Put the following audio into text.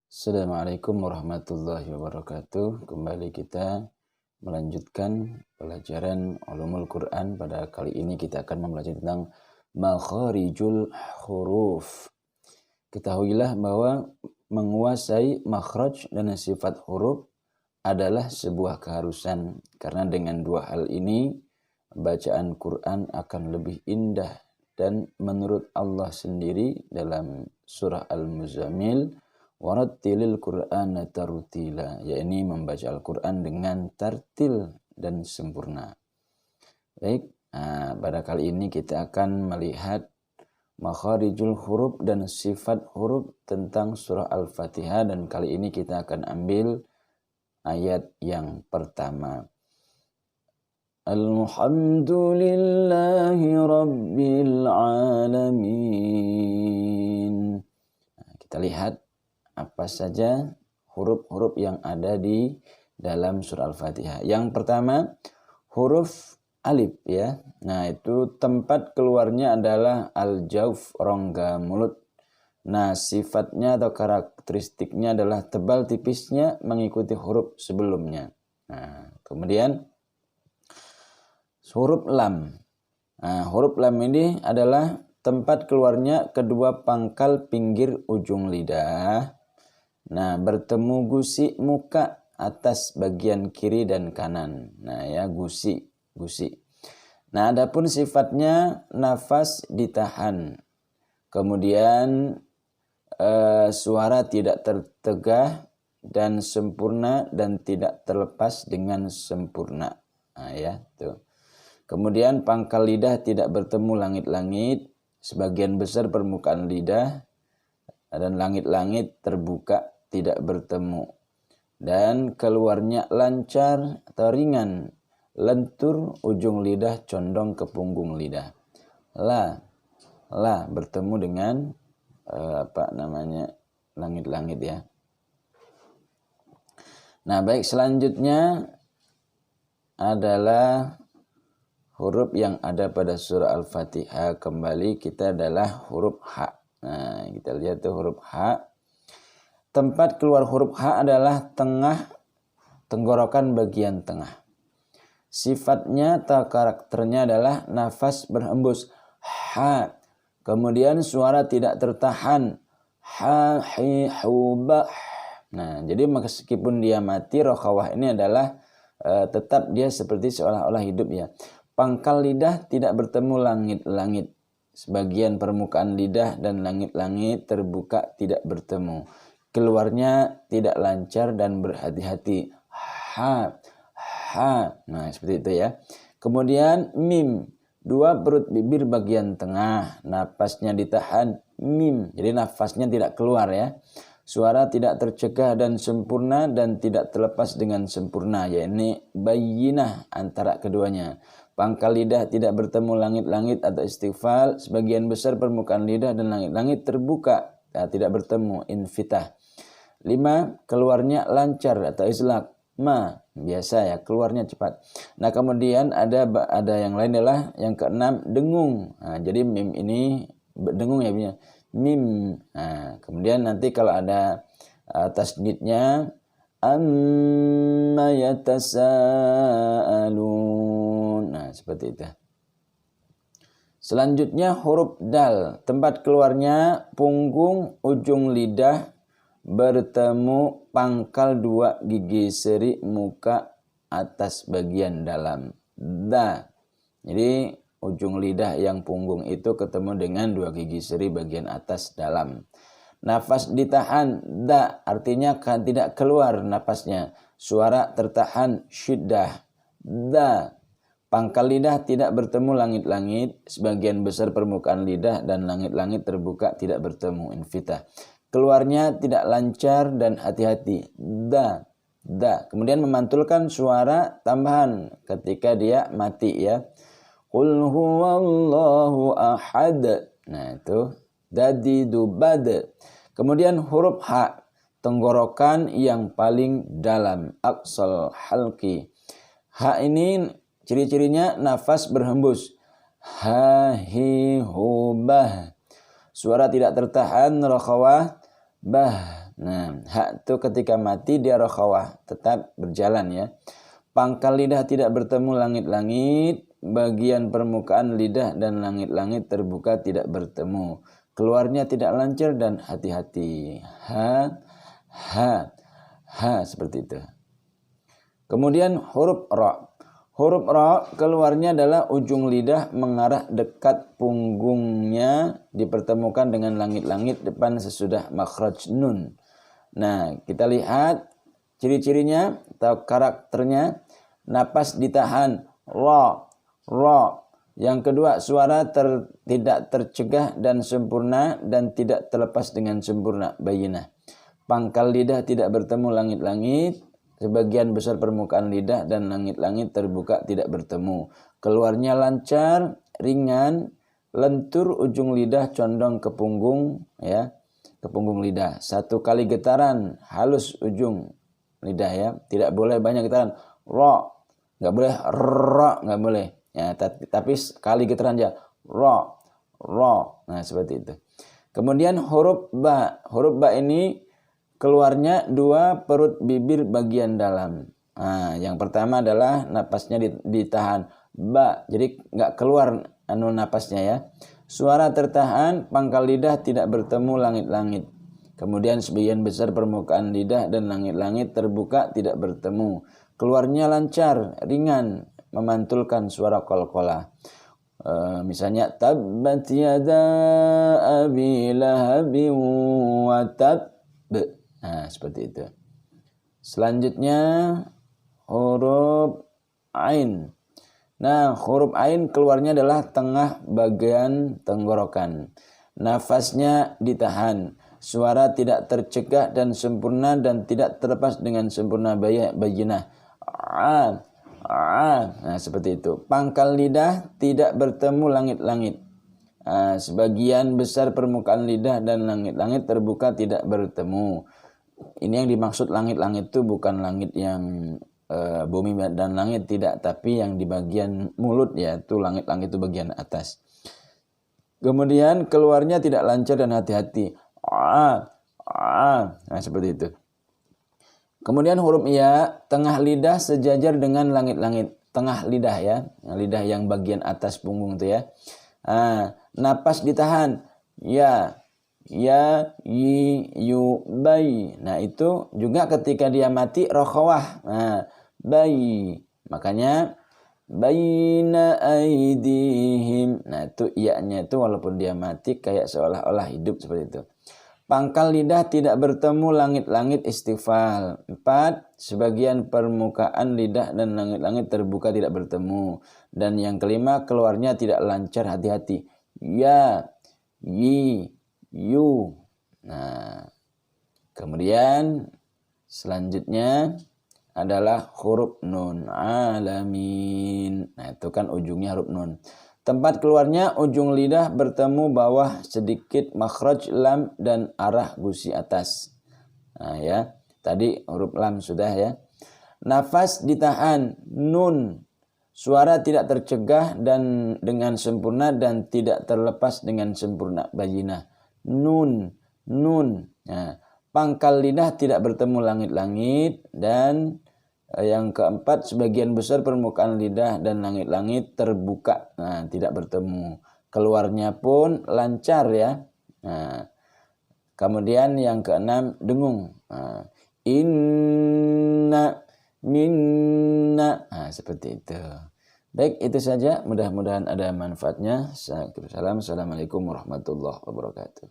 Assalamualaikum warahmatullahi wabarakatuh. Kembali kita melanjutkan pelajaran Ulumul Quran. Pada kali ini kita akan mempelajari tentang makharijul huruf. Ketahuilah bahwa menguasai makhraj dan sifat huruf adalah sebuah keharusan. Karena dengan dua hal ini, bacaan Quran akan lebih indah. Dan menurut Allah sendiri dalam surah Al-Muzammil, warattilil Qur'ana tartila, yakni membaca Al-Quran dengan tartil dan sempurna. Baik, pada kali ini kita akan melihat makharijul huruf dan sifat huruf tentang surah Al-Fatihah, dan kali ini kita akan ambil ayat yang pertama. Alhamdulillahi Rabbil Alamin. Kita lihat apa saja huruf-huruf yang ada di dalam surah Al-Fatihah. Yang pertama, huruf alif ya. Nah, itu tempat keluarnya adalah al-jauf, rongga mulut. Nah, sifatnya atau karakteristiknya adalah tebal tipisnya mengikuti huruf sebelumnya. Nah, kemudian huruf lam. Nah, huruf lam ini adalah tempat keluarnya kedua pangkal pinggir ujung lidah. Nah, bertemu gusi muka atas bagian kiri dan kanan. Nah, ya, gusi. Nah, adapun sifatnya nafas ditahan. Kemudian suara tidak tertegah dan sempurna dan tidak terlepas dengan sempurna. Nah, ya, tuh. Kemudian pangkal lidah tidak bertemu langit-langit, sebagian besar permukaan lidah dan langit-langit terbuka tidak bertemu. Dan keluarnya lancar atau ringan, lentur, ujung lidah condong ke punggung lidah. La bertemu dengan langit-langit ya. Nah, baik, selanjutnya adalah huruf yang ada pada surah Al-Fatihah. Kembali kita adalah huruf H. Nah, kita lihat tuh huruf H. Tempat keluar huruf H adalah tengah tenggorokan bagian tengah. Sifatnya atau karakternya adalah nafas berhembus. H. Kemudian suara tidak tertahan. Ha, hi, hu, ba. Nah, jadi meskipun dia mati, rokhawah ini adalah tetap dia seperti seolah-olah hidup ya. Pangkal lidah tidak bertemu langit-langit. Sebagian permukaan lidah dan langit-langit terbuka tidak bertemu. Keluarnya tidak lancar dan berhati-hati. Ha. Nah, seperti itu ya. Kemudian mim. Dua perut bibir bagian tengah. Napasnya ditahan. Mim. Jadi nafasnya tidak keluar ya. Suara tidak tercegah dan sempurna dan tidak terlepas dengan sempurna. Yakni bayyinah antara keduanya. Pangkal lidah tidak bertemu langit-langit atau istighfal. Sebagian besar permukaan lidah dan langit-langit terbuka. Tidak bertemu. Infitah. 5. Keluarnya lancar atau islak. Ma. Biasa ya. Keluarnya cepat. Nah, kemudian ada yang lain adalah yang keenam. Dengung. Nah, jadi mim ini dengung ya. Mim. Nah, kemudian nanti kalau ada tasdidnya. Amma yatasa'alun. Nah, seperti itu. Selanjutnya huruf dal. Tempat keluarnya punggung, ujung lidah bertemu pangkal dua gigi seri muka atas bagian dalam. Da. Jadi ujung lidah yang punggung itu ketemu dengan dua gigi seri bagian atas dalam. Nafas ditahan, da, artinya kan tidak keluar nafasnya. Suara tertahan, syiddah, da. Pangkal lidah tidak bertemu langit-langit, sebagian besar permukaan lidah dan langit-langit terbuka tidak bertemu, infitah. Keluarnya tidak lancar dan hati-hati, da. Kemudian memantulkan suara tambahan ketika dia mati ya. Qul huwallahu ahad. Nah, itu dadi dubad. Kemudian huruf H, tenggorokan yang paling dalam, aqsal halqi. H ini ciri-cirinya nafas berhembus. Ha, hi, hu, bah. Suara tidak tertahan, rakhawah, bah. Nah, ha itu ketika mati dia rokhawah, tetap berjalan ya. Pangkal lidah tidak bertemu langit-langit, bagian permukaan lidah dan langit-langit terbuka tidak bertemu. Keluarnya tidak lancar dan hati-hati. Ha, seperti itu. Kemudian huruf ra. Huruf ra keluarnya adalah ujung lidah mengarah dekat punggungnya dipertemukan dengan langit-langit depan sesudah makhraj nun. Nah, kita lihat ciri-cirinya atau karakternya. Napas ditahan, ra. Yang kedua, suara tidak tercegah dan sempurna dan tidak terlepas dengan sempurna, bayyinah. Pangkal lidah tidak bertemu langit-langit, sebagian besar permukaan lidah dan langit-langit terbuka tidak bertemu. Keluarnya lancar, ringan, lentur ujung lidah condong ke punggung ya, ke punggung lidah. Satu kali getaran halus ujung lidah ya, tidak boleh banyak getaran. Ra, enggak boleh ra, enggak boleh. Ya, tapi sekali getaran aja. Ra. Nah, seperti itu. Kemudian huruf ba. Huruf ba ini keluarnya dua perut bibir bagian dalam. Nah, yang pertama adalah napasnya ditahan. Ba. Jadi enggak keluar napasnya ya. Suara tertahan, pangkal lidah tidak bertemu langit-langit. Kemudian sebagian besar permukaan lidah dan langit-langit terbuka tidak bertemu. Keluarnya lancar, ringan, memantulkan suara qalqalah. Misalnya tabbat yada abi lahabin wa tab. Nah, seperti itu. Selanjutnya huruf ain. Nah, huruf ain keluarnya adalah tengah bagian tenggorokan. Nafasnya ditahan. Suara tidak tercegah dan sempurna dan tidak terlepas dengan sempurna bayyinah. Nah, seperti itu. Pangkal lidah tidak bertemu langit-langit. Sebagian besar permukaan lidah dan langit-langit terbuka tidak bertemu. Ini yang dimaksud langit-langit itu bukan langit yang bumi dan langit, tidak, tapi yang di bagian mulut yaitu langit-langit itu bagian atas. Kemudian keluarnya tidak lancar dan hati-hati. Nah, seperti itu. Kemudian huruf ya, tengah lidah sejajar dengan langit-langit. Tengah lidah ya, lidah yang bagian atas punggung itu ya. Napas ditahan. Ya, yi, yu, bai. Nah, itu juga ketika dia mati rokhawah. Bai. Makanya baina aidihim. Nah, itu iya-nya itu walaupun dia mati kayak seolah-olah hidup seperti itu. Pangkal lidah tidak bertemu langit-langit istighfal. 4. Sebagian permukaan lidah dan langit-langit terbuka tidak bertemu. Dan yang kelima, keluarnya tidak lancar, hati-hati. Ya, yi, yu. Nah, kemudian selanjutnya adalah huruf nun. Alamin. Nah, itu kan ujungnya huruf nun. Tempat keluarnya ujung lidah bertemu bawah sedikit makhraj lam dan arah gusi atas. Nah ya, tadi huruf lam sudah ya. Nafas ditahan, nun. Suara tidak tercegah dan dengan sempurna dan tidak terlepas dengan sempurna, bayyinah. Nun. Nah, pangkal lidah tidak bertemu langit-langit dan yang keempat, sebagian besar permukaan lidah dan langit-langit terbuka, nah, tidak bertemu. Keluarnya pun lancar ya. Nah, kemudian yang keenam, dengung. Inna, minna. Nah, seperti itu. Baik, itu saja. Mudah-mudahan ada manfaatnya. Assalamualaikum warahmatullahi wabarakatuh.